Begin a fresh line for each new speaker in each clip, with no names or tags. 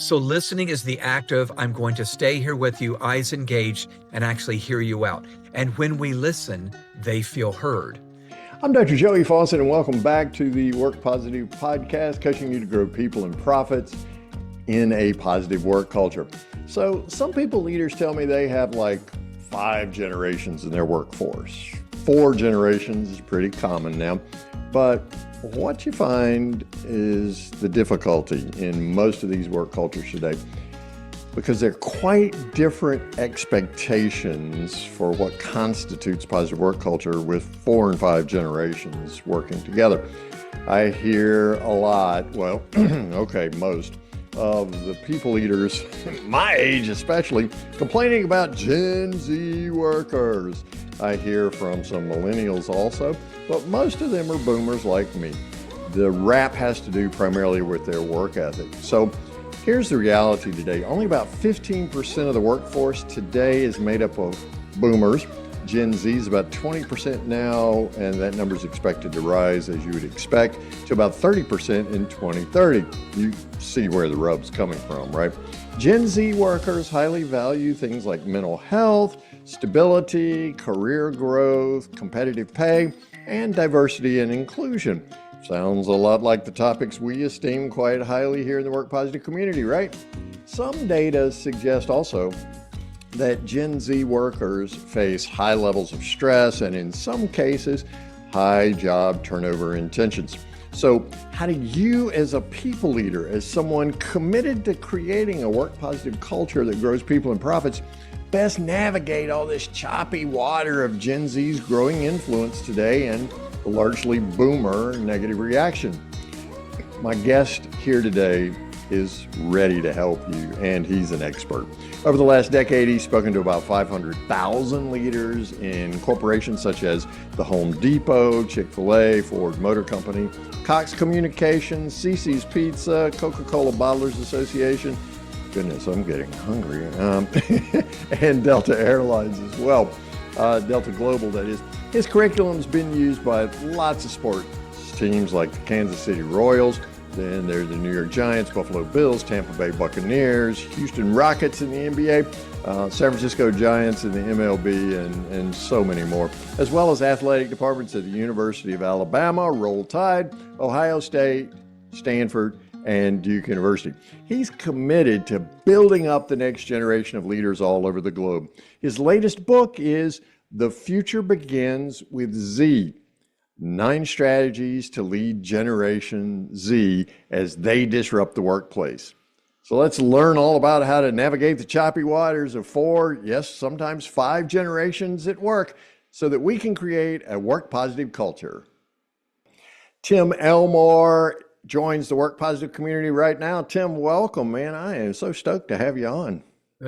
So listening is the act of, I'm going to stay here with you, eyes engaged, and actually hear you out. And when we listen, they feel heard.
I'm Dr. Joey Fawcett, and welcome back to the Work Positive podcast, coaching you to grow people and profits in a positive work culture. So some people, leaders, tell me they have like 5 generations in their workforce. 4 generations is pretty common now, but what you find is the difficulty in most of these work cultures today, because they're quite different expectations for what constitutes positive work culture with 4 and 5 generations working together. I hear a lot, well, most of the people leaders, my age especially, complaining about Gen Z workers. I hear from some millennials also, but most of them are boomers like me. The rap has to do primarily with their work ethic. So here's the reality today. Only about 15% of the workforce today is made up of boomers. Gen Z is about 20% now, and that number is expected to rise, as you would expect, to about 30% in 2030. You see where the rub's coming from, right? Gen Z workers highly value things like mental health, stability, career growth, competitive pay, and diversity and inclusion. Sounds a lot like the topics we esteem quite highly here in the Work Positive community, right? Some data suggest also that Gen Z workers face high levels of stress and in some cases, high job turnover intentions. So how do you, as a people leader, as someone committed to creating a work positive culture that grows people and profits, best navigate all this choppy water of Gen Z's growing influence today and the largely boomer negative reaction? My guest here today is ready to help you, and he's an expert. Over the last decade, he's spoken to about 500,000 leaders in corporations such as the Home Depot, Chick-fil-A, Ford Motor Company, Cox Communications, CiCi's Pizza, Coca-Cola Bottlers Association. Goodness, I'm getting hungry. And Delta Airlines as well. Delta Global, that is. His curriculum's been used by lots of sports teams like the Kansas City Royals. Then there's the New York Giants, Buffalo Bills, Tampa Bay Buccaneers, Houston Rockets in the NBA, San Francisco Giants in the MLB, and so many more, as well as athletic departments at the University of Alabama, Roll Tide, Ohio State, Stanford, and Duke University. He's committed to building up the next generation of leaders all over the globe. His latest book is The Future Begins with Z: 9 strategies to lead Generation Z as they disrupt the workplace. So let's learn all about how to navigate the choppy waters of 4, yes, sometimes 5 generations at work so that we can create a work positive culture. Tim Elmore joins the Work Positive community right now. Tim, welcome, man. I am so stoked to have you on.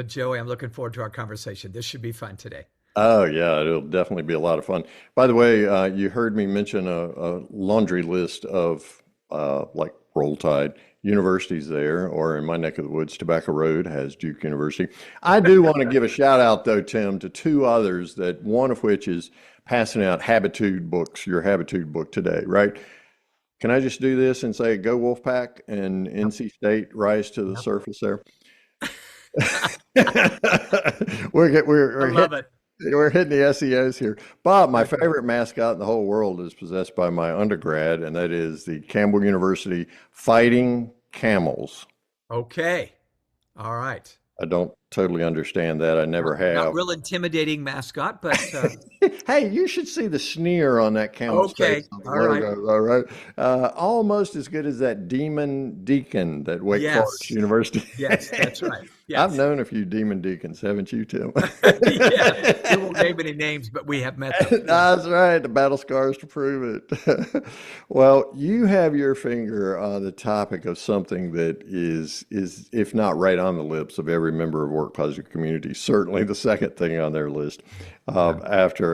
Joey, I'm looking forward to our conversation. This should be fun today.
Oh, yeah, it'll definitely be a lot of fun. By the way, you heard me mention a laundry list of like Roll Tide universities there, or in my neck of the woods, Tobacco Road has Duke University. I do want to give a shout out, though, Tim, to 2 others, that one of which is passing out Habitude books, your Habitude book today, right? Can I just do this and say, go Wolfpack, and NC State rise to the surface there?
I love it.
We're hitting the SEOs here. Bob, my favorite mascot in the whole world is possessed by my undergrad, and that is the Campbell University Fighting Camels.
Okay. All right.
I don't totally understand that. I never have.
Not real intimidating mascot, but
Hey, you should see the sneer on that camel's face.
Okay. All right.
All right. Almost as good as that Demon Deacon that Wake
Yes.
Forest University.
Yes, that's right. Yes.
I've known a few demon deacons, haven't you, Tim?
Yeah. We won't name any names, but we have met them.
That's right. The battle scars to prove it. Well, you have your finger on the topic of something that is, if not right on the lips of every member of Work Positive community, certainly the second thing on their list after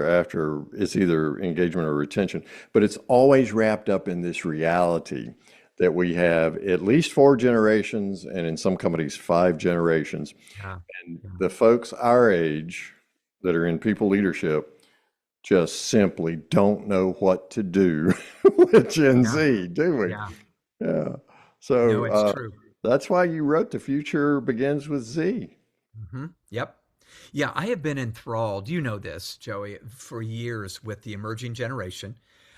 it's either engagement or retention. But it's always wrapped up in this reality that we have at least 4 generations, and in some companies, 5 generations. And the folks our age that are in people leadership just simply don't know what to do with Gen Z, do we?
Yeah.
Yeah. So
No, it's true.
That's why you wrote The Future Begins with Z.
Yep. Yeah, I have been enthralled, you know this, Joey, for years with the emerging generation.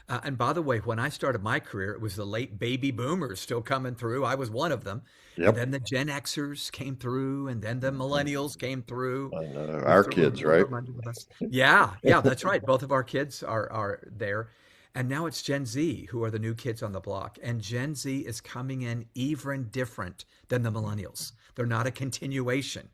And by the way, when I started my career, it was the late baby boomers still coming through. I was one of them. And
Yep.
then the Gen Xers came through, and then the millennials came through.
I know.
We
Our
threw
kids,
another
right?
one under the bus. Yeah, yeah, that's right. Both of our kids are there. And now it's Gen Z who are the new kids on the block. And Gen Z is coming in even different than the millennials. They're not a continuation.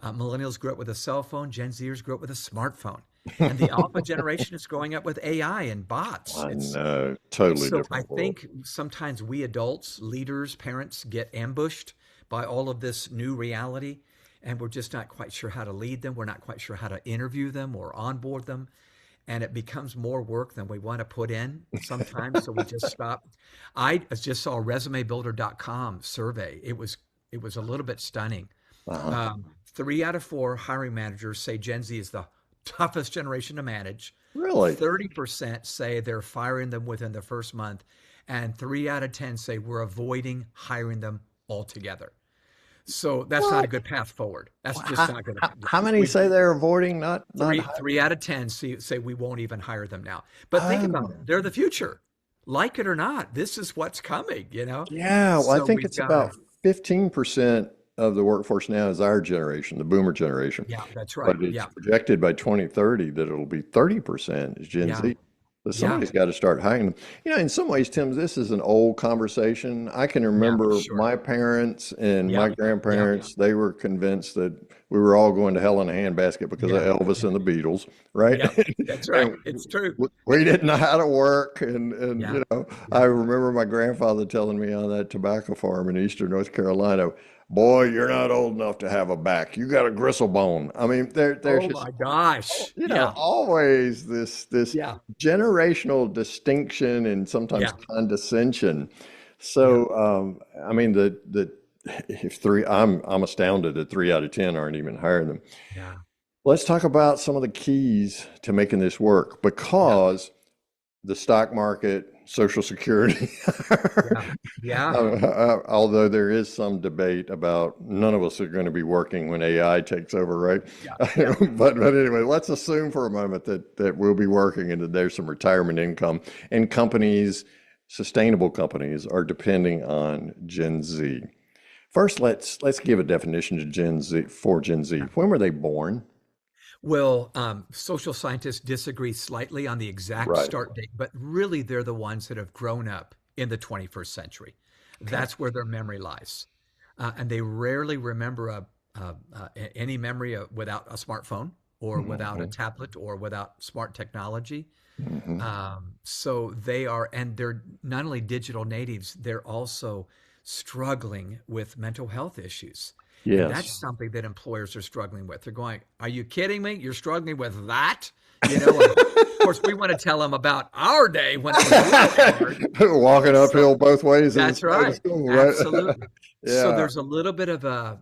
Millennials grew up with a cell phone. Gen Zers grew up with a smartphone. And the alpha generation is growing up with AI and bots.
I
It's
know. Totally
so I
different world.
think sometimes we adults, leaders, parents get ambushed by all of this new reality, and we're just not quite sure how to lead them. We're not quite sure how to interview them or onboard them. And it becomes more work than we want to put in sometimes. So we just stop. I just saw a resumebuilder.com survey. It was a little bit stunning.
Uh-huh.
3 out of 4 hiring managers say Gen Z is the toughest generation to manage.
Really?
30% say they're firing them within the first month, and 3 out of 10 say we're avoiding hiring them altogether. So that's not a
What?
good path forward. That's just
How,
not going to.
how many
We
say they're avoiding not
three out of 10 say we won't even hire them now. But think about
hiring?
it; they're the future. Like it or not, this is what's coming.
Yeah, well, I
So
think
we've
it's
got to.
about 15% of the workforce now is our generation, the boomer generation.
Yeah, that's right.
But it's
Yeah,
projected by 2030 that it'll be 30% is Gen
yeah,
Z. So
yeah,
somebody's got to start hiring them. In some ways, Tim, this is an old conversation. I can
yeah,
remember
sure.
my parents and my
Yep, yep.
grandparents, they were convinced that we were all going to hell in a handbasket because of
Yeah,
Elvis
yeah,
and the Beatles, right?
yep. That's right.
And
It's true.
we didn't know how to work. And
Yeah,
I
yeah.
remember my grandfather telling me on that tobacco farm in eastern North Carolina, boy, you're not old enough to have a back. You got a gristle bone. I mean, there's
Oh
just
my gosh. Yeah,
always this
yeah,
generational distinction and sometimes
yeah,
condescension.
yeah,
So, I mean, the if three, I'm astounded that 3 out of 10 aren't even hiring them.
yeah,
Let's talk about some of the keys to making this work
yeah,
because the stock market, Social Security.
yeah, yeah,
Although there is some debate about none of us are going to be working when AI takes over, right?
yeah, yeah.
But anyway, let's assume for a moment that we'll be working and that there's some retirement income, and companies, sustainable companies, are depending on Gen Z. First, let's give a definition to Gen Z for Gen Z. When were they born?
Well, social scientists disagree slightly on the exact
Right.
start date, but really they're the ones that have grown up in the 21st century.
Okay.
That's where their memory lies. And they rarely remember any memory without a smartphone or without a
Mhm.
tablet or without smart technology.
Mhm.
So they are, and they're not only digital natives, they're also struggling with mental health issues. And
Yes.
that's something that employers are struggling with. They're going, "Are you kidding me? You're struggling with that?" And of course, we want to tell them about our day when it was really hard.
Walking
So
uphill both ways on
that's
the way to
right.
school, right?
Absolutely. So
Yeah.
there's a little bit of a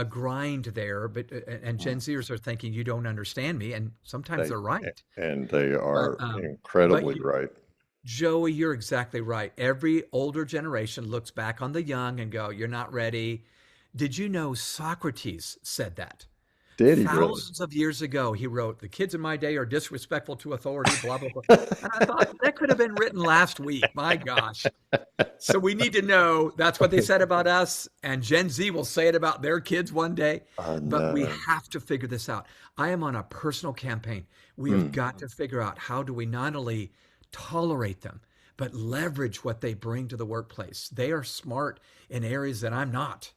grind there, but and Gen Zers are thinking you don't understand me, and sometimes
They
they're right.
and they
But
are
um, but
incredibly
you,
right.
Joey, you're exactly right. Every older generation looks back on the young and go, "You're not ready." Did you know Socrates said that?
Did he really?
Thousands of years ago, he wrote, "The kids in my day are disrespectful to authority, blah, blah, blah." And I thought that could have been written last week. My gosh. So we need to know that's what they said about us, and Gen Z will say it about their kids one day.
I
But we
know.
have to figure this out. I am on a personal campaign. We have
Mm,
got to figure out how do we not only tolerate them, but leverage what they bring to the workplace. They are smart in areas that I'm not.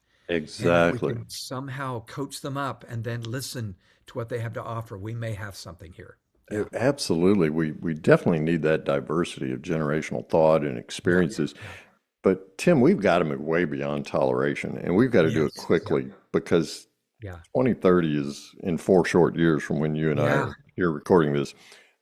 And if we
exactly.
can somehow coach them up and then listen to what they have to offer, we may have something here. Yeah.
Absolutely. We definitely need that diversity of generational thought and
Yeah.
experiences.
Yeah.
But Tim, we've got to move way beyond toleration, and we've got to do it
Yes. Yeah.
quickly because
Yeah.
2030 is in 4 short years from when you and I
Yeah.
are here recording this.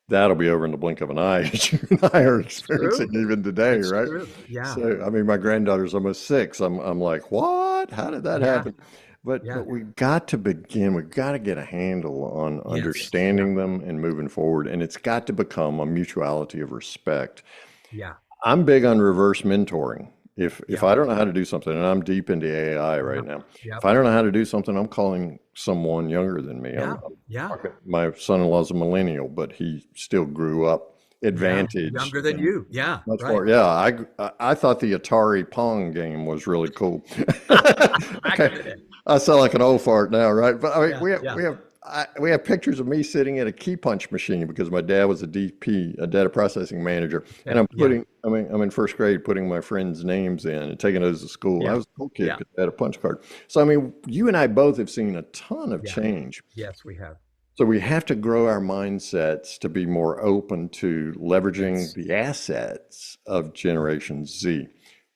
That'll be over in the blink of an eye, as you and I are
It's true.
experiencing even today,
It's
right?
true. Yeah.
So, I mean, my granddaughter's almost 6. I'm like, what? How did that
Yeah.
happen? But
Yeah.
we've got to begin. We've got to get a handle on
Yes. Yeah.
understanding them and moving forward. And it's got to become a mutuality of respect.
Yeah.
I'm big on reverse mentoring. If
Yeah.
I don't know how to do something, and I'm deep into AI right
Yep.
now, if
Yep.
I don't know how to do something, I'm calling someone younger than me.
Yeah. Yeah.
My son-in-law's a millennial, but he still grew up
Yeah.
advantaged
Younger than
and
you. Yeah.
much
Right.
more. Yeah, I thought the Atari Pong game was really cool.
Back
Okay,
in the day.
I sound like an old fart now, right? But I mean,
Yeah. Yeah.
we have pictures of me sitting at a key punch machine because my dad was a DP, a data processing manager, and
Okay. Yeah.
I'm in first grade putting my friends' names in and taking those to school. I
Yeah.
was a cool kid
Yeah.
because I had a punch card. So I mean, you and I both have seen a ton of
Yeah.
change.
Yes, we have.
So we have to grow our mindsets to be more open to leveraging
Yes.
the assets of Generation Z.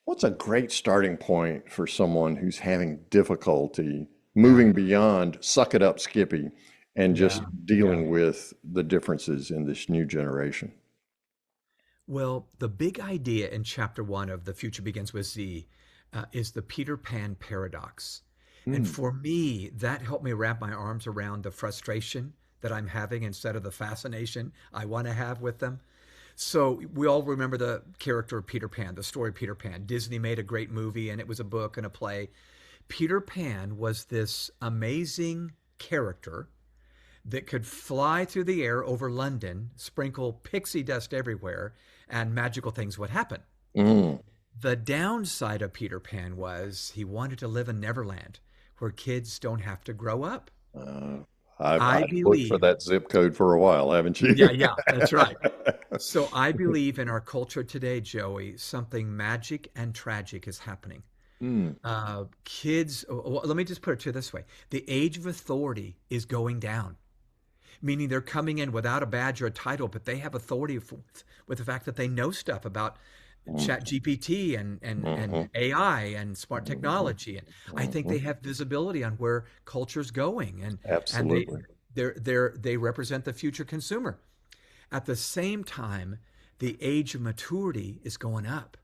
What's a great starting point for someone who's having difficulty
Yeah.
moving beyond suck it up, Skippy, and just
Yeah. Yeah.
dealing with the differences in this new generation?
Well, the big idea in chapter one of The Future Begins with Z is the Peter Pan paradox. And
Mm,
for me, that helped me wrap my arms around the frustration that I'm having instead of the fascination I want to have with them. So we all remember the character of Peter Pan, the story of Peter Pan. Disney made a great movie and it was a book and a play. Peter Pan was this amazing character that could fly through the air over London, sprinkle pixie dust everywhere, and magical things would happen.
mm.
The downside of Peter Pan was he wanted to live in Neverland, where kids don't have to grow up.
Uh,
I
I've looked for
believe,
that zip code for a while, haven't you?
yeah, yeah, that's right. So I believe in our culture today, Joey, something magic and tragic is happening.
Mm,
Kids, well, let me just put it to you this way: the age of authority is going down, meaning they're coming in without a badge or a title, but they have authority with the fact that they know stuff about
mm,
chat GPT and
mhm,
AI and smart
mhm,
technology. And I think they
mhm.
have visibility on where culture's going and
Absolutely.
they represent the future consumer. At the same time, the age of maturity is going up.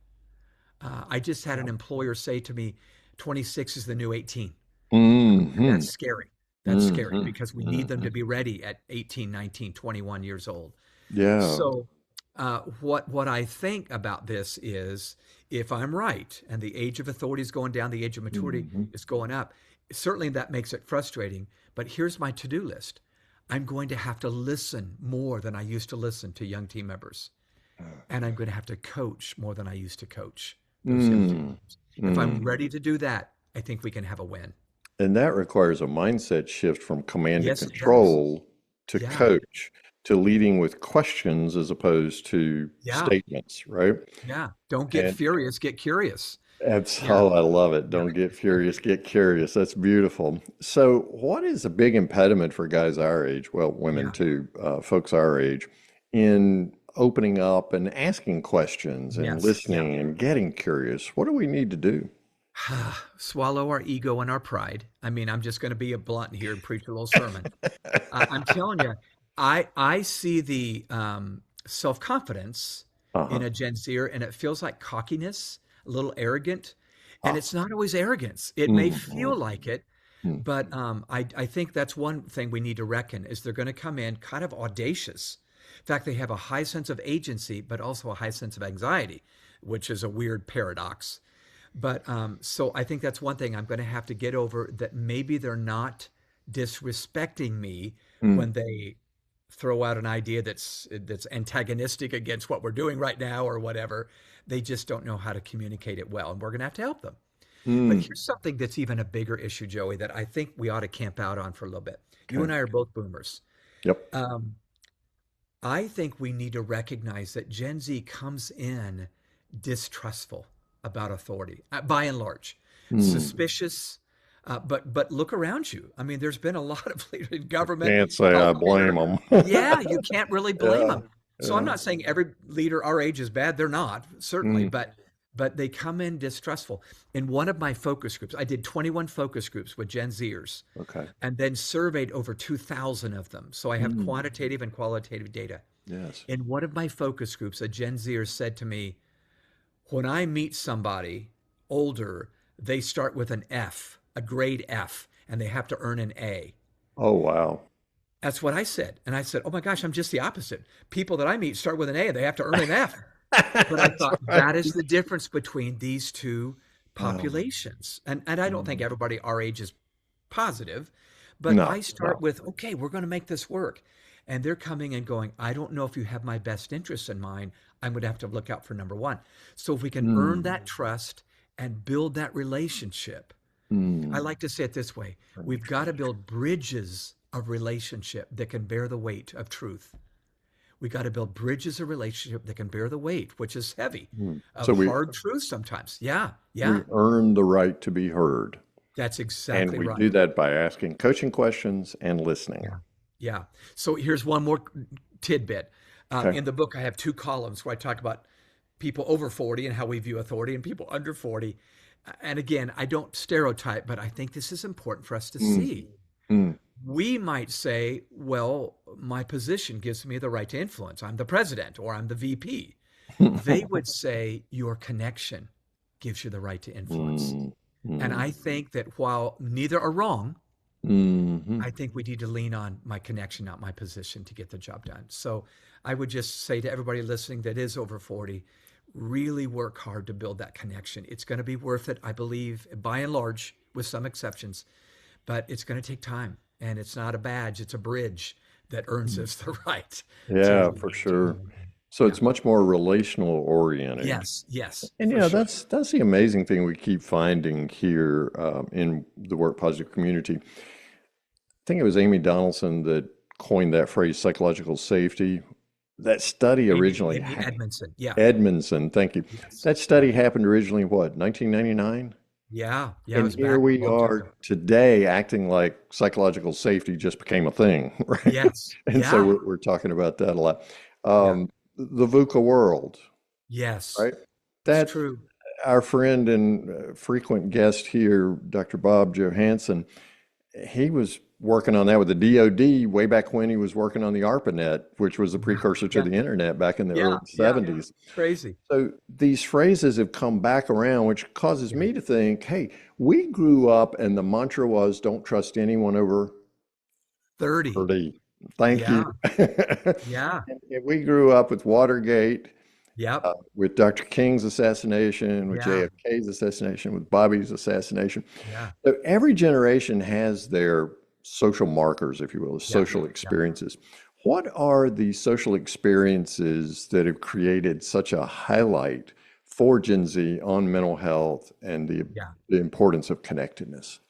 I just had an employer say to me, 26 is the new 18. And
Hmm.
that's scary. That's scary
Hmm.
because we need them
Hmm.
to be ready at 18, 19, 21 years old.
Yeah.
So, what I think about this is if I'm right and the age of authority is going down, the age of maturity
Hmm.
is going up, certainly that makes it frustrating. But here's my to do list: I'm going to have to listen more than I used to listen to young team members, and I'm going to have to coach more than I used to coach those young team
Mm.
members. If I'm
Mm.
ready to do that, I think we can have a win.
And that requires a mindset shift from command and
Yes, it does.
control to
Yeah.
coach to leading with questions as opposed to
Yeah.
statements, right?
Yeah. Don't get
And
furious, get curious.
that's,
Yeah.
oh, I love it.
Yeah.
Don't get furious, get curious. That's beautiful. So, what is a big impediment for guys our age, well, women
Yeah.
too, folks our age, in opening up and asking questions and
Yes. Yeah.
listening and getting curious? What do we need to do?
Swallow our ego and our pride. I mean, I'm just going to be a blunt here and preach a little sermon. I'm telling you, I see the self confidence in
Uh-huh.
a Gen Zer, and it feels like cockiness, a little arrogant, and
Ah.
it's not always arrogance. It may feel
Mhm.
like it, but I think that's one thing we need to reckon is they're going to come in kind of audacious. In fact, they have a high sense of agency, but also a high sense of anxiety, which is a weird paradox. But so I think that's one thing I'm going to have to get over that maybe they're not disrespecting me
Mm.
when they throw out an idea that's antagonistic against what we're doing right now or whatever. They just don't know how to communicate it well, and we're going to help them. But
Mm.
here's something that's even a bigger issue, Joey, that I think we ought to camp out on for a little bit. You
Okay.
and I are both boomers.
Yep.
Um, I think we need to recognize that Gen Z comes in distrustful about authority, by and large,
Mm.
suspicious. But look around you. I mean, there's been a lot of leaders in government,
Can't say I blame
healthcare.
them.
Yeah, you can't really blame
Yeah.
them. So I'm
Yeah.
not saying every leader our age is bad. They're not, certainly,
Mm.
but they come in distrustful. In one of my focus groups, I did 21 focus groups with Gen Zers
Okay.
and then surveyed over 2,000 of them. So I have
Mm.
quantitative and qualitative data.
Yes.
In one of my focus groups, a Gen Zer said to me, when I meet somebody older, they start with an F, a grade F, and they have to earn an A.
Oh, wow.
That's what I said. And I said, oh my gosh, I'm just the opposite. People that I meet start with an A and they have to earn an F. But I
That's
thought
right.
that is the difference between these two
Um,
populations. And I don't think
mm,
everybody our age is positive, but
no,
I start
no.
with, okay, we're going to make this work. And they're coming and going, I don't know if you have my best interests in mind. I'm going to have to look out for number one. So if we can earn
Mm,
that trust and build that relationship, I
mm.
like to say it this way.
Very
We've got to
true.
build bridges of relationship that can bear the weight of truth. We got to build bridges of relationship that can bear the weight, which is heavy,
Mm.
of
So
hard truth sometimes. Yeah,
we
yeah,
earn the right to be heard.
that's
And
exactly
we
right.
do that by asking coaching questions and listening.
Yeah, yeah. So here's one more tidbit.
Okay.
In the book, I have two columns where I talk about people over 40 and how we view authority and people under 40. And again, I don't stereotype, but I think this is important for us to
Mm,
see.
mm,
We might say, well, my position gives me the right to influence. I'm the president or I'm the VP. They would say your connection gives you the right to influence.
mm,
And
mm,
I think that while neither are wrong,
mhm.
I think we need to lean on my connection, not my position, to get the job done. So I would just say to everybody listening that is over 40, really work hard to build that connection. It's going to be worth it, I believe, by and large, with some exceptions, but it's going to take time. And it's not a badge, it's a bridge that earns us the right
Yeah,
to,
for sure. So
yeah.
it's much more relational oriented.
Yes, yes,
And
for sure.
that's the amazing thing we keep finding here in the work positive community. I think it was Amy Donaldson that coined that phrase, psychological safety. That study originally,
Amy Edmondson. Yeah.
Edmondson, thank you.
Yes.
That
Yeah.
study happened originally, what, 1999?
Yeah. Yeah. It
And
was
here
back a
we
long time
are
ago.
today acting like psychological safety just became a thing, right?
Yes.
And so
Yeah.
we're talking about that a lot.
Yeah.
The VUCA world,
Yes.
right?
It's
That
true.
our friend and frequent guest here, Dr. Bob Johansson, he was working on that with the DoD way back when he was working on the ARPANET, which was the
Yeah.
precursor to
Yeah.
the internet back in the
Yeah.
early
Yeah.
70s.
It's crazy.
So these phrases have come back around, which causes
Yeah.
me to think, hey, we grew up and the mantra was don't trust anyone over
30.
30. Thank you.
Yeah. Yeah.
And we grew up with Watergate,
Yep.
with Dr. King's assassination, with
Yeah.
JFK's assassination, with Bobby's assassination.
Yeah.
So every generation has their social markers, if you will,
Yeah.
social
Yeah.
experiences. What are the social experiences that have created such a highlight for Gen Z on mental health and
Yeah.
the importance of connectedness?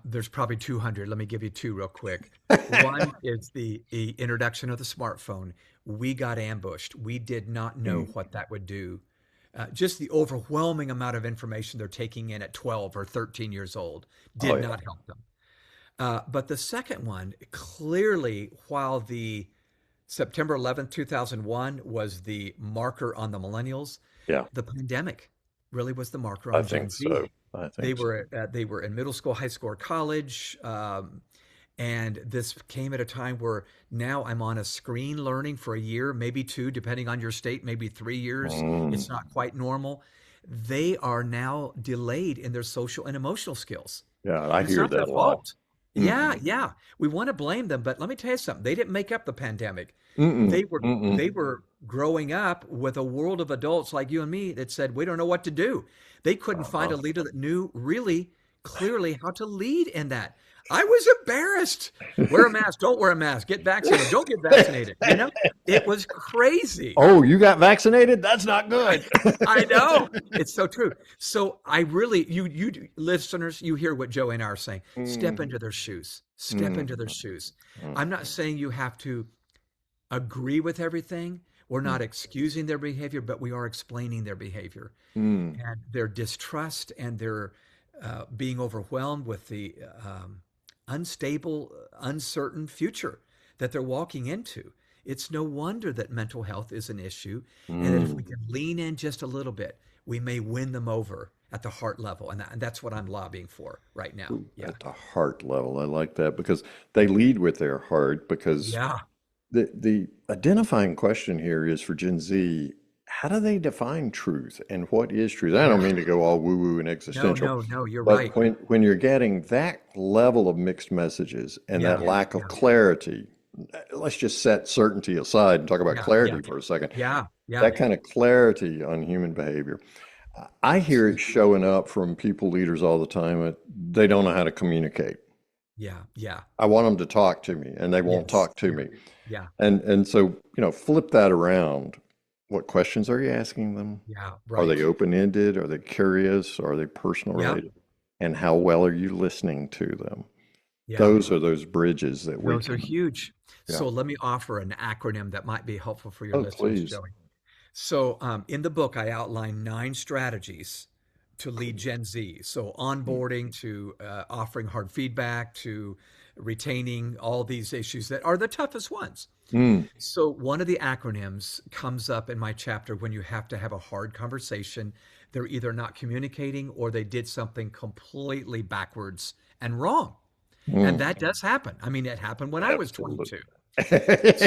There's probably 200. Let me give you two real quick. One is the introduction of the smartphone. We got ambushed. We did not know
Mm.
what that would do. Just the overwhelming amount of information they're taking in at 12 or 13 years old
Oh,
did
yeah.
not help them. But the second one, clearly, while the September 11th, 2001 was the marker on the millennials,
Yeah,
the pandemic really was the marker
I
on Gen
think
Z.
so. I think so.
They were in middle school, high school, or college, and this came at a time where now I'm on a screen learning for a year, maybe two, depending on your state, maybe 3 years.
Mm.
It's not quite normal. They are now delayed in their social and emotional skills.
Yeah, I
And it's
hear
not their
that a lot.
fault. Yeah,
Mm-mm.
yeah. We want to blame them, but let me tell you something. They didn't make up the pandemic.
Mm-mm.
They
Mm-mm.
were growing up with a world of adults like you and me that said, we don't know what to do. They couldn't find
Uh-huh.
a leader that knew really clearly how to lead in that. I was embarrassed. Wear a mask, don't wear a mask, get vaccinated, don't get vaccinated. It was crazy.
Oh, you got vaccinated? That's not good.
I know. It's so true. So I really, listeners, you hear what Joe and I are saying. Step
Mm,
into their shoes. Step
mm,
into their shoes.
mm,
I'm not saying you have to agree with everything. We're
mm,
not excusing their behavior, but we are explaining their behavior
mm.
and their distrust and their being overwhelmed with the unstable, uncertain future that they're walking into. It's no wonder that mental health is an issue, and that if we
Mm.
can lean in just a little bit, we may win them over at the heart level, and that's what I'm lobbying for right now.
Ooh,
Yeah,
at the heart level, I like that because they lead with their heart. Because
yeah.
the identifying question here is for Gen Z, how do they define truth and what is truth? I don't
Yeah.
mean to go all woo-woo and
No,
existential,
no, no, you're
but
right.
when you're getting that level of mixed messages and that
Yeah,
lack of
yeah,
clarity, let's just set certainty aside and talk about
yeah, yeah,
clarity for a second.
yeah, Yeah.
that kind of clarity on human behavior. I hear it showing up from people, leaders all the time. They don't know how to communicate.
Yeah. Yeah.
I want them to talk to me, and they won't
Yes.
talk to
Yeah.
me.
Yeah.
And so, flip that around. What questions are you asking them?
Yeah.
Are they
Right.
open-ended? Are they curious? Are they personal
Yeah.
related? And how well are you listening to them?
Yeah.
Those are those bridges that we
Those are
can,
huge.
yeah.
So let me offer an acronym that might be helpful for your
Oh,
listeners,
please.
Joey. So in the book, I outline 9 strategies to lead Gen Z. So onboarding to offering hard feedback to retaining all these issues that are the toughest ones.
Mm,
So one of the acronyms comes up in my chapter when you have to have a hard conversation. They're either not communicating or they did something completely backwards and wrong. And
mm,
that does happen. I mean, it happened when I was
absolutely.
22.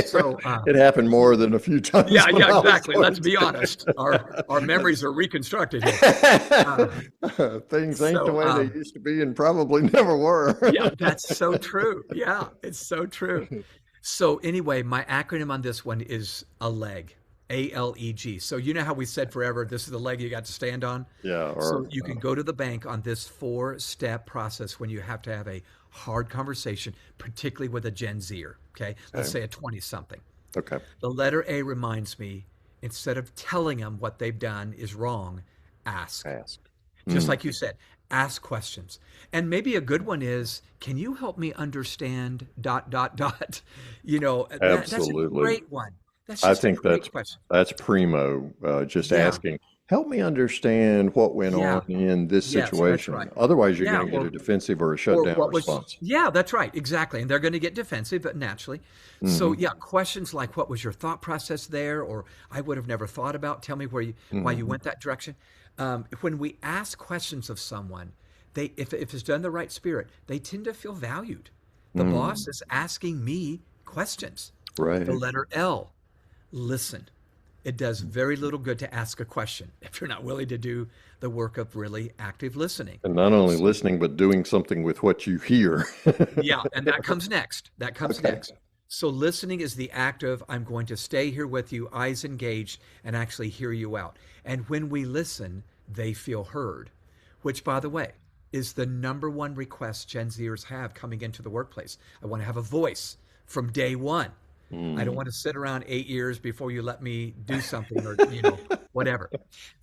So,
It happened more than a few times
yeah,
when
yeah,
I was
exactly. Let's be
22.
honest. Our memories
That's
are reconstructed here. Uh,
things ain't the
so,
way they used to be and probably never were.
yeah, that's so true. Yeah, it's so true. So, anyway, my acronym on this one is ALEG, ALEG. So, you know how we said forever, this is the leg you got to stand on?
Yeah,
So,
or
you can go to the bank on this 4-step process when you have to have a hard conversation, particularly with a Gen Zer. Okay. Let's
okay,
say a 20 something.
okay.
The letter A reminds me instead of telling them what they've done is wrong, ask.
Ask.
Just
Mm,
like you said, ask questions. And maybe a good one is, can you help me understand dot dot dot? That's a
absolutely.
great one. That's
I
just a
think
great question.
that's primo. Just
Yeah.
asking, help me understand what went on
Yeah.
in this
Yes, that's
situation.
right.
Otherwise, you're
Yeah.
going to get a defensive or a
Or
shutdown
what was,
response.
yeah, that's right. Exactly. And they're going to get defensive, but naturally. So,
Hmm.
yeah, questions like what was your thought process there? Or I would have never thought about. Tell me why you
Hmm.
went that direction. When we ask questions of someone, if it's done in the right spirit, they tend to feel valued. The boss
Mm.
is asking me questions. The
Right.
letter L, listen. It does very little good to ask a question if you're not willing to do the work of really active listening.
And not only
So,
listening, but doing something with what you hear.
yeah, and that comes next. That comes
Okay.
next. So listening is the act of I'm going to stay here with you, eyes engaged, and actually hear you out. And when we listen, they feel heard, which, by the way, is the number one request Gen Zers have coming into the workplace. I want to have a voice from day one. I don't
Mm.
want to sit around 8 years before you let me do something or, whatever.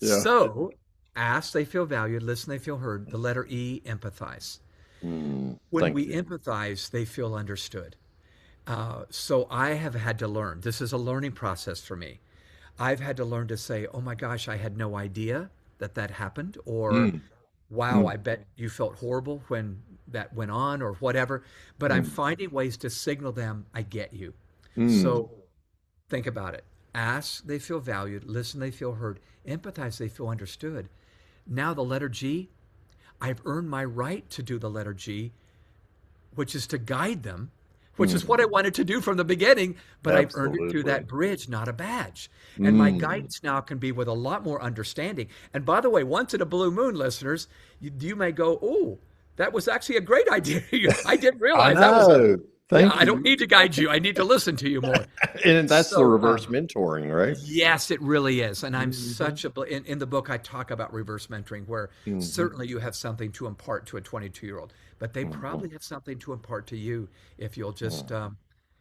Yeah.
So ask, they feel valued, listen, they feel heard. The letter E, empathize.
Mm.
When
Thank
we
you.
empathize, they feel understood. So I have had to learn. This is a learning process for me. I've had to learn to say, "Oh my gosh, I had no idea that happened," or
Mm.
"Wow,
Mm.
I bet you felt horrible when that went on," or whatever. But I'm
Mm.
finding ways to signal them, "I get you."
Mm.
So think about it. Ask, they feel valued. Listen, they feel heard. Empathize, they feel understood. Now the letter G, I've earned my right to do the letter G, which is to guide them, which is
Mm.
what I wanted to do from the beginning, but I've earned it through
Absolutely.
that bridge, not a badge. And my
Mm.
guidance now can be with a lot more understanding. And by the way, once in a blue moon, listeners, you may go, "Oh, that was actually a great idea. I didn't
I
realize that was a,
know.
yeah,
Thank
I don't
you.
need to guide you. I need to listen to you more."
And that's the
So,
reverse mentoring, right?
yes, it really is. And I'm
Hmm.
such a, in the book, I talk about reverse mentoring, where
Hmm.
certainly you have something to impart to a 22-year-old, but they
Hmm.
probably have something to impart to you if you'll just,
Hmm.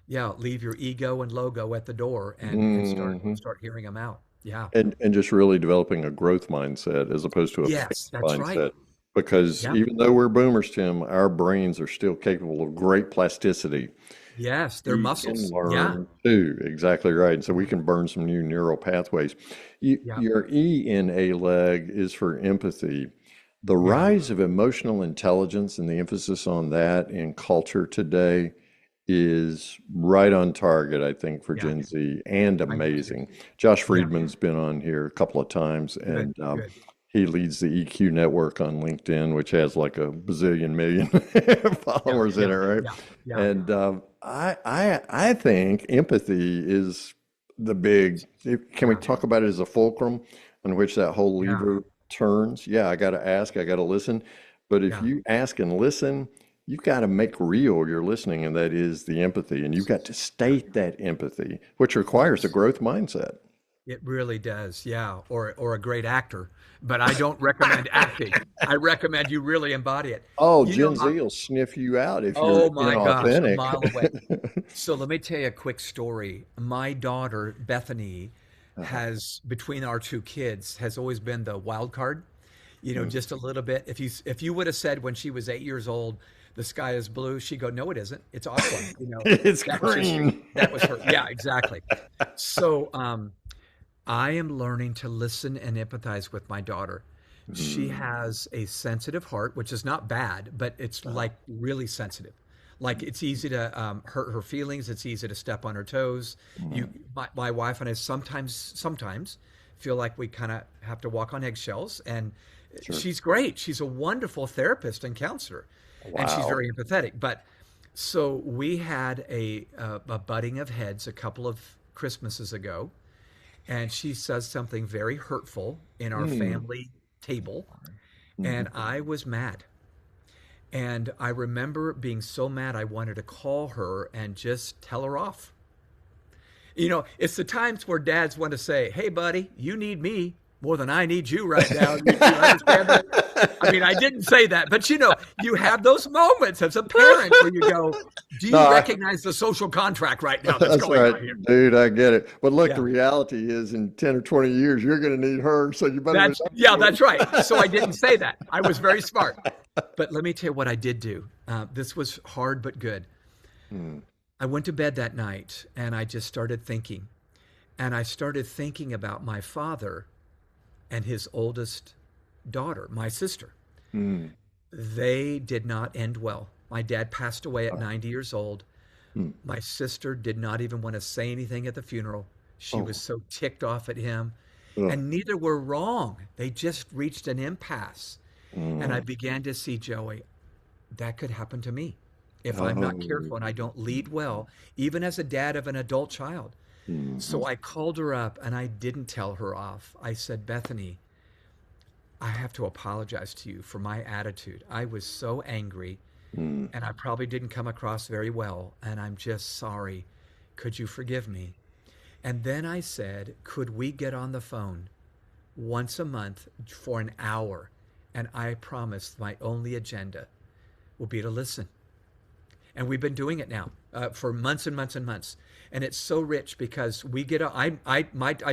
yeah, leave your ego and logo at the door and
Hmm.
start hearing them out. Yeah.
And just really developing a growth mindset as opposed to a
Yes,
fixed
that's right.
mindset. Because
Yeah.
even though we're boomers, Tim, our brains are still capable of great plasticity.
Yes, they're
We can
muscles. Yeah.
learn too. Exactly right. And so we can burn some new neural pathways.
Yeah.
Your E in A leg is for empathy. The
Yeah.
rise of emotional intelligence and the emphasis on that in culture today is right on target, I think, for
Yeah.
Gen Z and
I do too.
amazing. Josh
Yeah.
Friedman's been on here a couple of times,
Good.
and
Good.
he leads the EQ network on LinkedIn, which has like a bazillion million
Yeah.
followers in
Yeah.
it, right?
Yeah. Yeah.
And I think empathy is the big. Can we
Yeah.
talk about it as a fulcrum on which that whole
Yeah.
lever turns? Yeah, I got to ask, I got to listen. But if
Yeah.
you ask and listen, you've got to make real your listening, and that is the empathy. And you've got to state that empathy, which requires a growth mindset.
It really does, yeah. Or a great actor. But I don't recommend acting. I recommend you really embody it.
Oh,
You know,
Gen Z will sniff you out if you're
oh my gosh, a
inauthentic.
mile away. So let me tell you a quick story. My daughter, Bethany,
Uh-huh.
has between our two kids has always been the wild card. Just a little bit. If you would have said when she was 8 years old, the sky is blue, she'd go, no, it isn't. It's aqua.
It's
That was just
green.
that was her. Yeah, exactly. So I am learning to listen and empathize with my daughter. She
Mm.
has a sensitive heart, which is not bad, but it's
Uh-huh.
like really sensitive. Like it's easy to hurt her feelings. It's easy to step on her toes.
Mhm.
My wife and I sometimes feel like we kind of have to walk on eggshells. And
Sure.
she's great. She's a wonderful therapist and counselor, and she's
Wow.
very empathetic. But so we had a butting of heads a couple of Christmases ago, and she says something very hurtful in our
Mm.
family table,
Mhm.
and I was mad. And I remember being so mad I wanted to call her and just tell her off. It's the times where dads want to say, "Hey, buddy, you need me more than I need you right now." You understand that? I mean, I didn't say that, but you have those moments as a parent where you go, "Do
No,
you recognize the social contract right now that's
that's
going
right,
on here?"
dude. I get it. But look, the
Yeah.
reality is in 10 or 20 years, you're going to need her. So you better
That's
adapt
yeah,
to
that's right. So I didn't say that. I was very smart. But let me tell you what I did do. This was hard but good.
it. Mm.
I went to bed that night and I just started thinking. And I started thinking about my father and his oldest daughter, my sister.
Mm.
They did not end well. My dad passed away at
Oh,
90 years old.
mm.
My sister did not even want to say anything at the funeral. She was
Oh,
so ticked off at him.
ugh.
And neither were wrong. They just reached an impasse. And I
Mm.
began to see, Joey, that could happen to me if I'm not
Oh.
careful and I don't lead well, even as a dad of an adult child.
Mhm.
So I called her up and I didn't tell her off. I said, Bethany, I have to apologize to you for my attitude. I was so angry
Mm.
and I probably didn't come across very well. And I'm just sorry. Could you forgive me? And then I said, could we get on the phone once a month for an hour? And I promised my only agenda will be to listen. And we've been doing it now for months and months and months. And it's so rich because we get I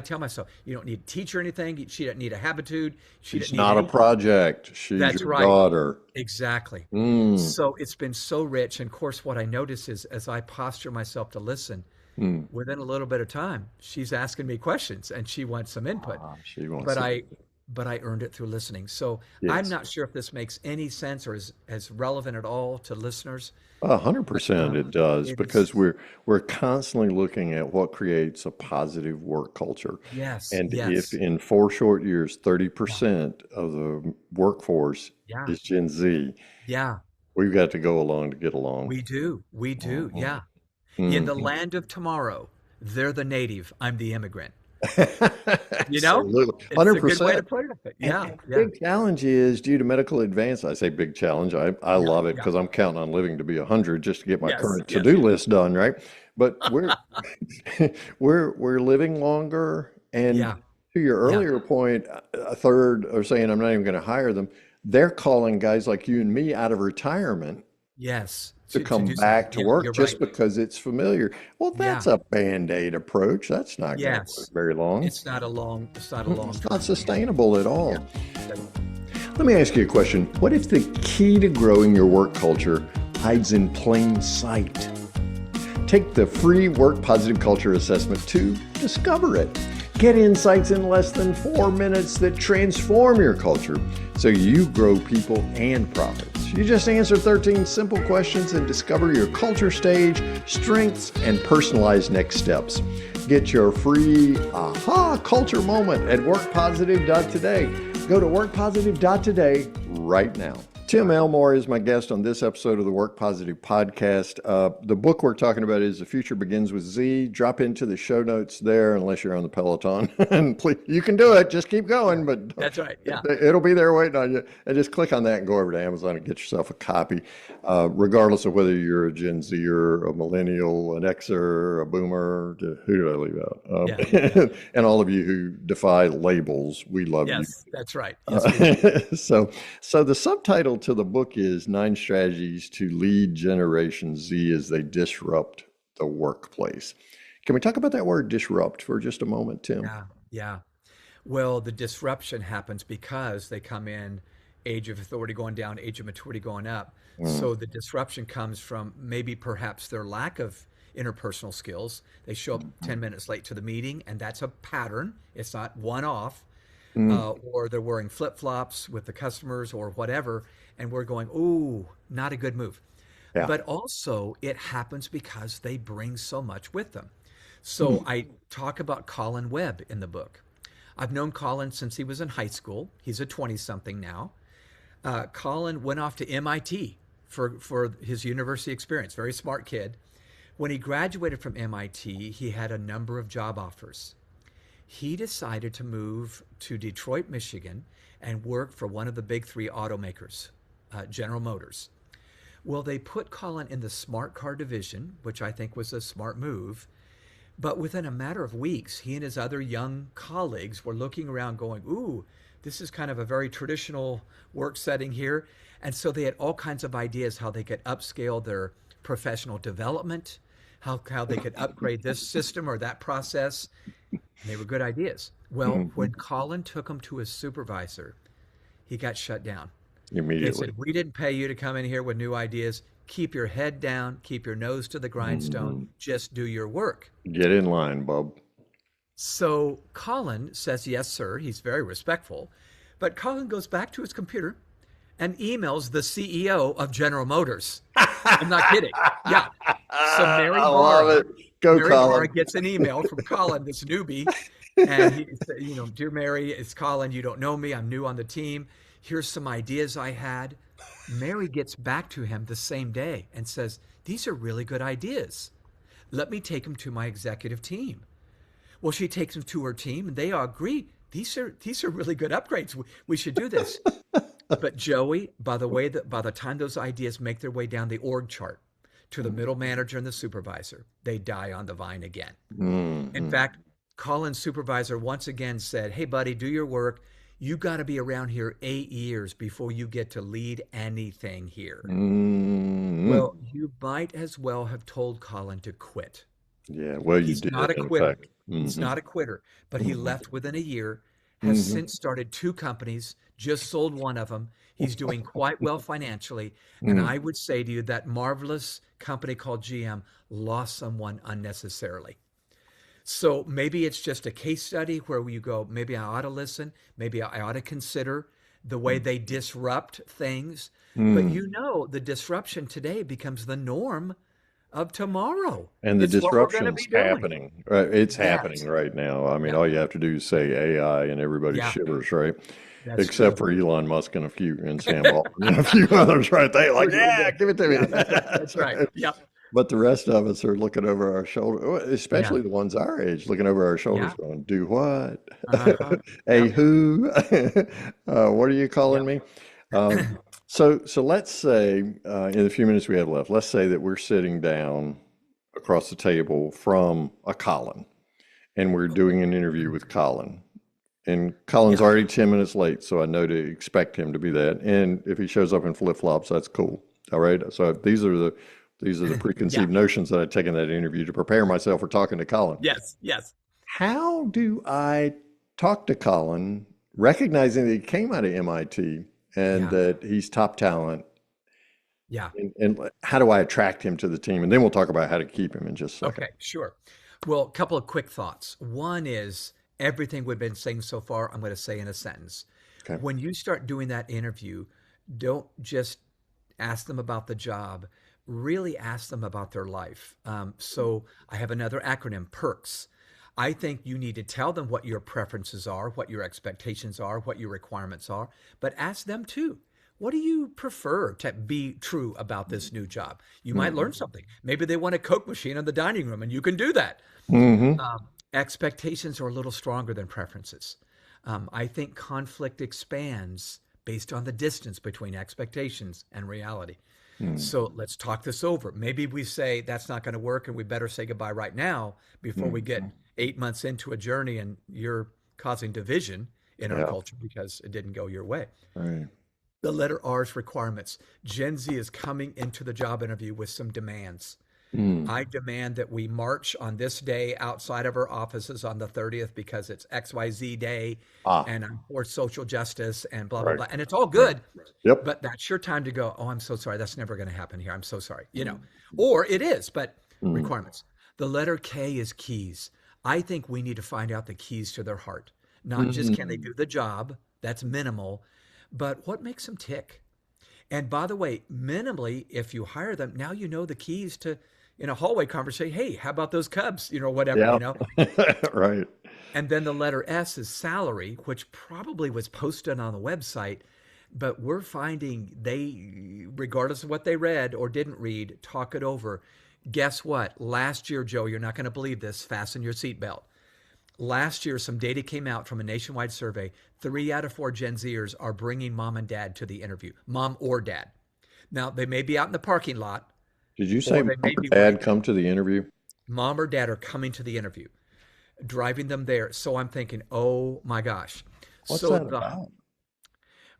tell myself, you don't need to teach her anything. She doesn't need a habitude. She
She's
doesn't need
not a
anything.
project. She's
That's
your
right.
daughter.
Exactly.
Mm.
So it's been so rich. And of course, what I notice is as I posture myself to listen,
Mm.
within a little bit of time, she's asking me questions and she wants some input.
Ah, she wants
But
to.
I earned it through listening. So I'm
Yes.
not sure if this makes any sense or is as relevant at all to listeners, but
100% it does
it is
because we're constantly looking at what creates a positive work culture.
yes,
And if
yes,
in 4 short years,
yeah,
30% of the workforce
yeah,
is Gen Z,
yeah.
we've got to go along to get along.
We do,
Mhm.
yeah. In the
Mhm.
land of tomorrow, they're the native, I'm the immigrant. You know,
Absolutely.
it's a good way to
100%.
put it.
And
Yeah,
the
yeah,
big challenge is due to medical advance. I say big challenge. I
yeah,
love it
yeah.
because I'm counting on living to be 100 just to get my
Yes,
current
yes,
to-do
yes.
list done, right? But we're we're living longer. And
Yeah,
to your
yeah,
earlier point, a third are saying I'm not even going to hire them. They're calling guys like you and me out of retirement
yes.
to
To
come
do something.
back to
Yeah,
work
you're
just
right.
because it's familiar. Well, that's
Yeah,
a Band-Aid approach. That's not going to work
yes.
very long.
It's not a long
It's not
term. Yeah,
sustainable at
yeah.
all.
That's
Let me ask you a question. What if the key to growing your work culture hides in plain sight? Take the free Work Positive Culture Assessment to discover it. Get insights in less than 4 minutes that transform your culture so you grow people and profits. You just answer 13 simple questions and discover your culture stage, strengths, and personalized next steps. Get your free aha culture moment at workpositive.today. Go to workpositive.today right now. Tim Elmore is my guest on this episode of the Work Positive podcast. The book we're talking about is The Future Begins with Z. Drop into the show notes there, unless you're on the Peloton. And please, you can do it. Just keep going, but
That's right. Yeah.
it'll be there waiting on you. And just click on that and go over to Amazon and get yourself a copy, regardless of whether you're a Gen Zer, a millennial, an Xer, a boomer. Who did I leave out?
Yeah.
And all of you who defy labels, we love you.
Yes, that's right. Yes, we do.
So the subtitle to the book is 9 Strategies to Lead Generation Z as They Disrupt the Workplace. Can we talk about that word disrupt for just a moment, Tim?
Yeah. Yeah. Well, the disruption happens because they come in age of authority going down, age of maturity going up. So the disruption comes from maybe perhaps their lack of interpersonal skills. They show up 10 minutes late to the meeting, and that's a pattern. It's not one off. Or they're wearing flip-flops with the customers or whatever, and we're going, ooh, not a good move.
Yeah.
But also it happens because they bring so much with them. So I talk about Colin Webb in the book. I've known Colin since he was in high school. He's a 20-something now. Colin went off to MIT for his university experience. Very smart kid. When he graduated from MIT, he had a number of job offers. He decided to move to Detroit, Michigan, and work for one of the big 3 automakers, General Motors. Well, they put Colin in the smart car division, which I think was a smart move. But within a matter of weeks, he and his other young colleagues were looking around going, ooh, this is kind of a very traditional work setting here. And so they had all kinds of ideas how they could upscale their professional development, how they could upgrade this system or that process. And they were good ideas. Well, when Colin took them to his supervisor, he got shut down. They
Immediately.
said, we didn't pay you to come in here with new ideas. Keep your head down, keep your nose to the grindstone, just do your work.
Get in line, bub.
So Colin says, yes, sir. He's very respectful. But Colin goes back to his computer and emails the CEO of General Motors. I'm not kidding. Yeah. So Mary
I love
Barra,
it. Go,
Mary
Colin.
Barra gets an email from Colin, this newbie. And he said, dear Mary, it's Colin. You don't know me. I'm new on the team. Here's some ideas I had. Mary gets back to him the same day and says, these are really good ideas. Let me take them to my executive team. Well, she takes them to her team and they all agree. These are really good upgrades. We should do this. But Joey, by the time those ideas make their way down the org chart to the middle manager and the supervisor, they die on the vine again. In fact, Colin's supervisor once again said, hey, buddy, do your work. You got to be around here 8 years before you get to lead anything here. Well, you might as well have told Colin to quit.
Yeah, well, you
He's
did,
not a
in
quitter.
fact.
He's not a quitter, but he left within a year, has since started 2 companies, just sold one of them. He's doing quite well financially. And I would say to you that marvelous company called GM lost someone unnecessarily. So maybe it's just a case study where you go, maybe I ought to listen. Maybe I ought to consider the way they disrupt things. But the disruption today becomes the norm of tomorrow.
And the
It's what we're gonna
disruption's
be doing.
happening. Right? It's
Yes.
happening right now. I mean,
Yeah.
all you have to do is say AI and everybody
Yeah.
shivers, right?
That's
Except
true.
for Elon Musk and Sam Altman and a few others, right? They like, yeah, give it to me.
Yeah, that's right. Yep.
But the rest of us are looking over our shoulder, especially the ones our age, looking over our shoulders
Yeah.
going, do what?
Uh-huh.
Hey,
Yep.
who? What are you calling
Yep.
me? So let's say, in the few minutes we have left, let's say that we're sitting down across the table from a Colin, and we're doing an interview with Colin. And Colin's
Yeah.
already 10 minutes late, so I know to expect him to be that. And if he shows up in flip-flops, that's cool. All right. So these are the preconceived notions that I take in that interview to prepare myself for talking to Colin.
Yes. Yes.
How do I talk to Colin, recognizing that he came out of MIT and
Yeah.
that he's top talent?
Yeah.
And how do I attract him to the team? And then we'll talk about how to keep him in just a second.
Okay. Sure. Well, a couple of quick thoughts. One is everything we've been saying so far, I'm going to say in a sentence.
Okay.
When you start doing that interview, don't just ask them about the job, really ask them about their life. So I have another acronym, PERKS. I think you need to tell them what your preferences are, what your expectations are, what your requirements are, but ask them too. what do you prefer to be true about this new job? You might learn
Mm-hmm.
something. Maybe they want a Coke machine in the dining room and you can do that.
Mm-hmm.
Expectations are a little stronger than preferences. I think conflict expands based on the distance between expectations and reality. So let's talk this over. Maybe we say that's not going to work and we better say goodbye right now before we
Mm-hmm.
get 8 months into a journey and you're causing division in our
Yeah.
culture because it didn't go your way.
Right.
The letter R's requirements. Gen Z is coming into the job interview with some demands.
Mm.
I demand that we march on this day outside of our offices on the 30th because it's XYZ day
Ah,
and I'm for social justice and blah, blah,
right.
blah. And it's all
Right.
good,
Yep.
but that's your time to go, oh, I'm so sorry. That's never going to happen here. I'm so sorry. Or it is, but
Mm.
requirements. The letter K is keys. I think we need to find out the keys to their heart. Not just can they
Mm.
do the job, that's minimal, but what makes them tick? And by the way, minimally, if you hire them, now you know the keys to in a hallway conversation. Hey, how about those Cubs? Whatever,
Yeah. Right.
And then the letter S is salary, which probably was posted on the website, but we're finding they, regardless of what they read or didn't read, talk it over. Guess what? Last year, Joe, you're not going to believe this. Fasten your seatbelt. Last year, some data came out from a nationwide survey. 3 out of 4 Gen Zers are bringing mom and dad to the interview, mom or dad. Now, they may be out in the parking lot
Did you say
or
mom
they may
or
be
dad
waiting.
come to the interview?
Mom or dad are coming to the interview, driving them there. So I'm thinking, oh my gosh.
What's
So
that
the
about?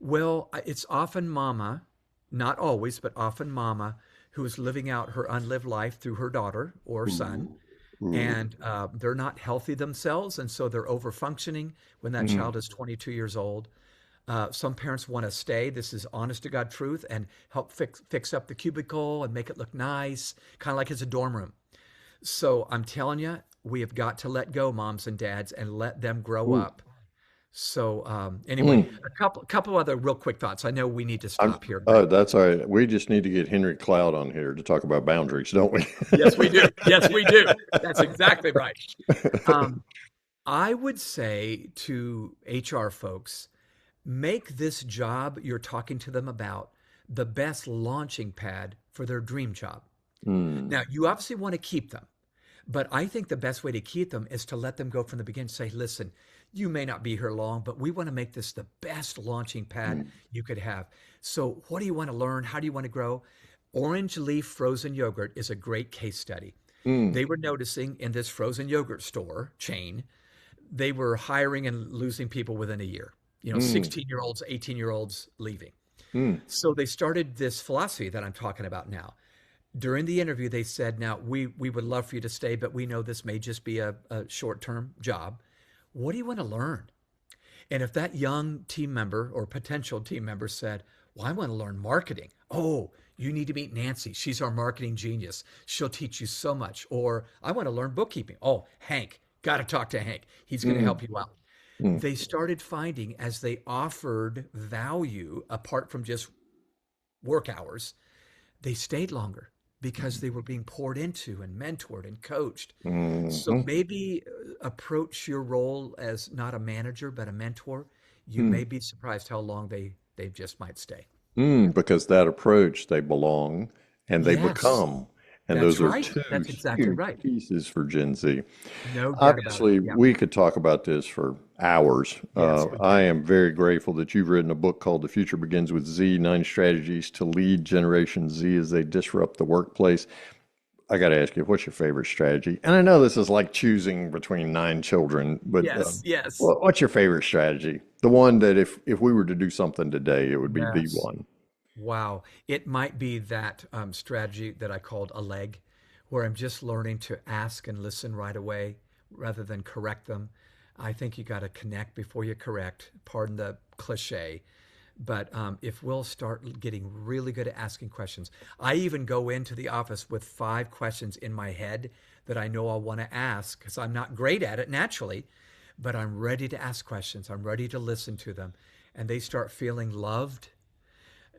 Well, it's often mama, not always, but often mama who is living out her unlived life through her daughter or son,
Ooh. Ooh.
and they're not healthy themselves, and so they're over functioning when that
Mm.
child is 22 years old. Some parents want to stay. This is honest to God truth and help fix up the cubicle and make it look nice, kind of like it's a dorm room. So I'm telling you, we have got to let go, moms and dads, and let them grow
Ooh.
up. So anyway,
Mm.
a couple other real quick thoughts. I know we need to
I'm,
stop here, but
that's all right. We just need to get Henry Cloud on here to talk about boundaries, don't we?
yes, we do. Yes, we do. That's exactly right. Um, I would say to HR folks, make this job you're talking to them about the best launching pad for their dream job.
Mm.
Now, you obviously want to keep them. But I think the best way to keep them is to let them go from the beginning. Say, listen, you may not be here long, but we want to make this the best launching pad
Mm.
you could have. So, what do you want to learn? How do you want to grow? Orange Leaf frozen yogurt is a great case study.
Mm.
They were noticing in this frozen yogurt store chain, they were hiring and losing people within a year.
Mm.
16-year-olds, 18-year-olds leaving.
Mm.
So they started this philosophy that I'm talking about now. During the interview, they said, now we would love for you to stay, but we know this may just be a short term job. What do you want to learn? And if that young team member or potential team member said, well, I want to learn marketing. Oh, you need to meet Nancy. She's our marketing genius. She'll teach you so much. Or I want to learn bookkeeping. Oh, Hank, got to talk to Hank. He's going to
Mm.
help you out.
Mm.
They started finding as they offered value apart from just work hours, they stayed longer because they were being poured into and mentored and coached. So
Mhm.
maybe approach your role as not a manager but a mentor. You
Mm.
may be surprised how long they just might stay.
Mm. Because that approach, they belong and they
Yes,
become. And
that's
those are
right.
two
That's exactly
huge
right.
pieces for Gen Z.
No doubt about it.
Obviously,
Yeah.
we could talk about this for hours.
Yes, we
I
can.
am very grateful that you've written a book called The Future Begins with Z, 9 Strategies to Lead Generation Z as They Disrupt the Workplace. I got to ask you, what's your favorite strategy? And I know this is like choosing between 9 children, but
Yes, yes,
what's your favorite strategy? The one that if we were to do something today, it would be the
yes.
one.
Wow. It might be that strategy that I called a leg, where I'm just learning to ask and listen right away rather than correct them. I think you got to connect before you correct. Pardon the cliche. But if we'll start getting really good at asking questions, I even go into the office with 5 questions in my head that I know I'll want to ask because I'm not great at it naturally, but I'm ready to ask questions. I'm ready to listen to them. And they start feeling loved.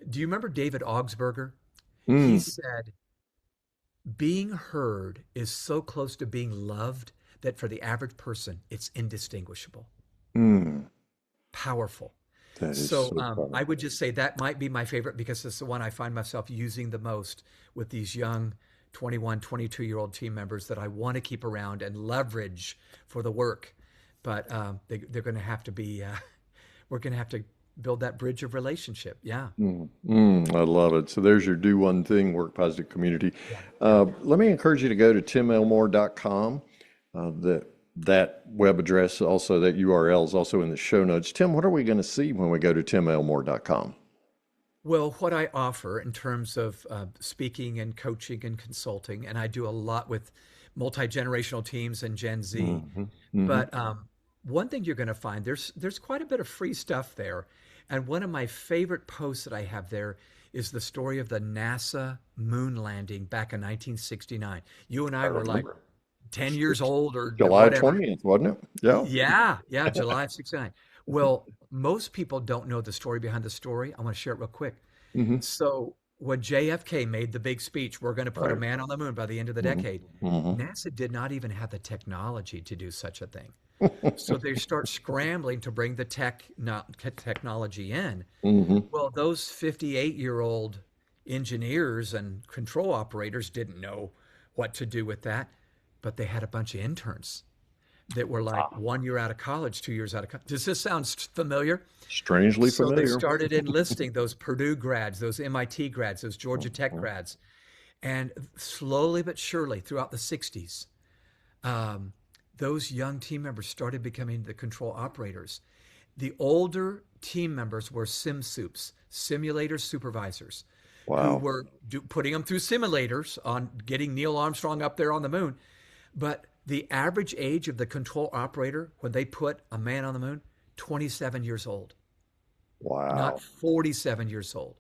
Do you remember David Augsburger? He
Mm,
said, being heard is so close to being loved that for the average person, it's indistinguishable.
mm,
Powerful.
That is
So
so
I would
powerful.
just say that might be my favorite because it's the one I find myself using the most with these young 21, 22-year-old team members that I want to keep around and leverage for the work. But they're going to have to be, we're going to have to build that bridge of relationship. Yeah.
I love it. So there's your do one thing, work positive community.
Yeah. Yeah.
Let me encourage you to go to timelmore.com. That web address, also that URL is also in the show notes. Tim, what are we going to see when we go to timelmore.com?
Well, what I offer in terms of speaking and coaching and consulting, and I do a lot with multi-generational teams and Gen Z.
Hmm. Hmm.
But one thing you're going to find there's quite a bit of free stuff there, and one of my favorite posts that I have there is the story of the NASA moon landing back in 1969. You and
I
I were like
remember.
10 years old or
July
whatever.
20th, wasn't it? Yeah.
Yeah, yeah, July of 69. Well, most people don't know the story behind the story. I want to share it real quick.
Hmm.
So when JFK made the big speech, we're going to put a
Right.
man on the moon by the end of the
Hmm.
decade,
Hmm.
NASA did not even have the technology to do such a thing. So they start scrambling to bring the technology in.
Hmm.
Well, those 58-year-old engineers and control operators didn't know what to do with that, but they had a bunch of interns that were like 1 year out of college, 2 years out of college. Does this sound familiar?
Strangely
So they
familiar.
started enlisting those Purdue grads, those MIT grads, those Georgia Tech grads. And slowly but surely throughout the 60s, um, those young team members started becoming the control operators. The older team members were sim soups, simulator supervisors, who
Wow.
were putting them through simulators on getting Neil Armstrong up there on the moon. But the average age of the control operator when they put a man on the moon, 27 years old, not
Wow.
47 years old.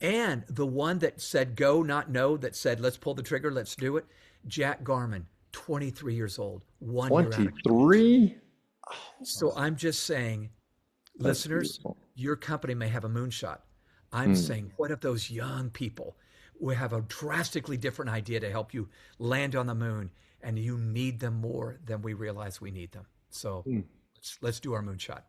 And the one that said go, not no, that said let's pull the trigger, let's do it, Jack Garman, 23 years old, 1 year out of college.
23?
So I'm just saying,
That's
listeners,
beautiful.
your company may have a moonshot. I'm saying, what if those young people will have a drastically different idea to help you land on the moon, and you need them more than we realize we need them? So let's do our moonshot.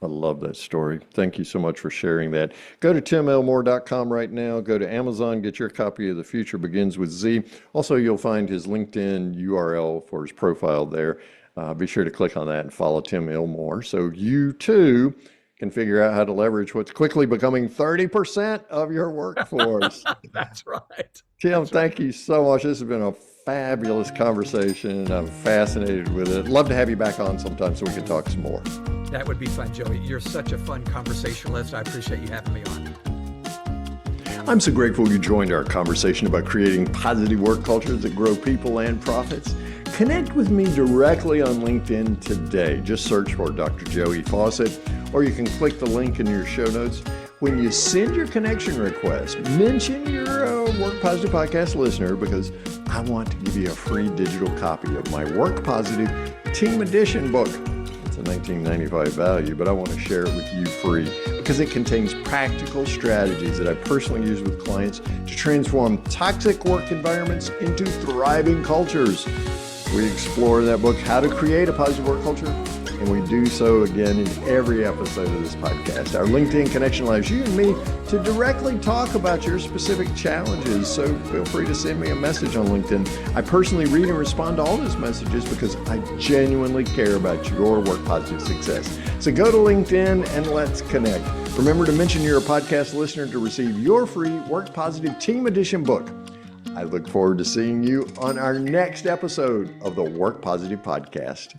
I love that story. Thank you so much for sharing that. Go to timelmore.com right now. Go to Amazon, get your copy of The Future Begins with Z. Also, you'll find his LinkedIn URL for his profile there. Be sure to click on that and follow Tim Elmore so you too can figure out how to leverage what's quickly becoming 30% of your workforce.
That's right.
Tim,
That's right.
thank you so much. This has been a fabulous conversation. I'm fascinated with it. Love to have you back on sometime so we can talk some more.
That would be fun, Joey. You're such a fun conversationalist. I appreciate you having me on.
I'm so grateful you joined our conversation about creating positive work cultures that grow people and profits. Connect with me directly on LinkedIn today. Just search for Dr. Joey Fawcett, or you can click the link in your show notes. When you send your connection request, mention you're a Work Positive Podcast listener because I want to give you a free digital copy of my Work Positive Team Edition book. It's a $19.95 value, but I want to share it with you free because it contains practical strategies that I personally use with clients to transform toxic work environments into thriving cultures. We explore in that book how to create a positive work culture, and we do so again in every episode of this podcast. Our LinkedIn connection allows you and me to directly talk about your specific challenges, so feel free to send me a message on LinkedIn. I personally read and respond to all those messages because I genuinely care about your work positive success. So go to LinkedIn and let's connect. Remember to mention you're a podcast listener to receive your free Work Positive Team Edition book. I look forward to seeing you on our next episode of the Work Positive Podcast.